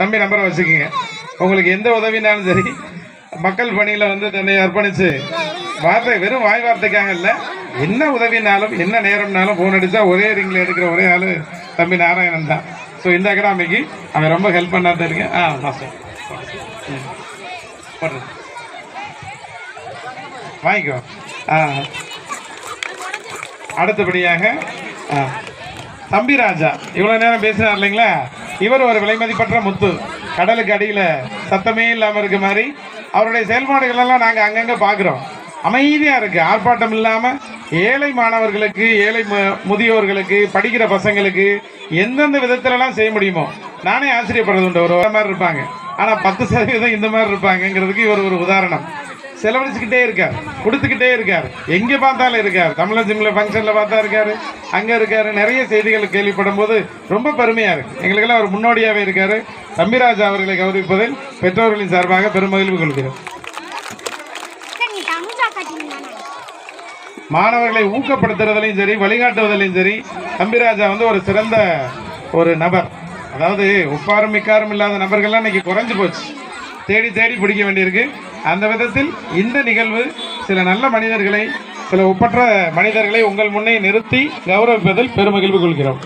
தம்பி நம்பரை வச்சுக்கோங்க. உங்களுக்கு எந்த உதவினாலும் சரி, மக்கள் பணியில் வந்து தன்னை அர்ப்பணித்து வார்த்தை வெறும் வாய் வார்த்தைக்காக இல்லை, என்ன உதவினாலும் என்ன நேரம்னாலும் ஃபோன் அடித்தா ஒரே ரிங்கில் எடுக்கிற ஒரே ஆள் தம்பி நாராயணன் தான். ஸோ இந்த அகாடமிக்கு அவன் ரொம்ப ஹெல்ப் பண்ணாதான் இருக்கேன். மாஸ்டர் வாங்கிக்கோ. அடுத்தபடியாக தம்பி ராஜா இவ்வளோ நேரம் பேசினார் இல்லைங்களா, இவர் ஒரு விலைமதிப்பற்ற முத்து. கடலுக்கு அடியில் சத்தமே இல்லாமல் இருக்க மாதிரி அவருடைய செயல்பாடுகள் எல்லாம் நாங்கள் அங்கங்கே பார்க்குறோம். அமைதியாக இருக்குது, ஆர்ப்பாட்டம் இல்லாமல் ஏழை மாணவர்களுக்கு, ஏழை முதியோர்களுக்கு, படிக்கிற பசங்களுக்கு எந்தெந்த விதத்துலலாம் செய்ய முடியுமோ. நானே ஆச்சரியப்படுறது உண்டு. ஒரு மாதிரி இருப்பாங்க, ஆனால் 10% இந்த மாதிரி இருப்பாங்கங்கிறதுக்கு இவர் ஒரு உதாரணம். செலவழிச்சுக்கிட்டே இருக்கார், கொடுத்துக்கிட்டே இருக்கார், எங்கே பார்த்தாலும் இருக்கார். தமிழர் ஜிம்ல ஃபங்க்ஷனில் பார்த்தா இருக்காரு, அங்கே இருக்காரு. நிறைய செய்திகள் கேள்விப்படும் போது ரொம்ப பெருமையாக இருக்குது. எங்களுக்கெல்லாம் ஒரு முன்னோடியாகவே இருக்கார். தம்பிராஜா அவர்களை கௌரவிப்பதில் பெற்றோர்களின் சார்பாக பெருமகிழ்வு கொள்கிறோம். மாணவர்களை ஊக்கப்படுத்துறதுலையும் சரி, வழிகாட்டுவதிலையும் சரி, தம்பிராஜா வந்து ஒரு சிறந்த ஒரு நபர். அதாவது உப்பாரும் மிக்காரும் இல்லாத நபர்கள்லாம் இன்னைக்கு குறைஞ்சு போச்சு, தேடி தேடி பிடிக்க வேண்டியிருக்கு. அந்த விதத்தில் இந்த நிகழ்வு சில நல்ல மனிதர்களை, சில ஒப்பற்ற மனிதர்களை உங்கள் முன்னே நிறுத்தி கௌரவிப்பதில் பெருமகிழ்வு கொள்கிறோம்.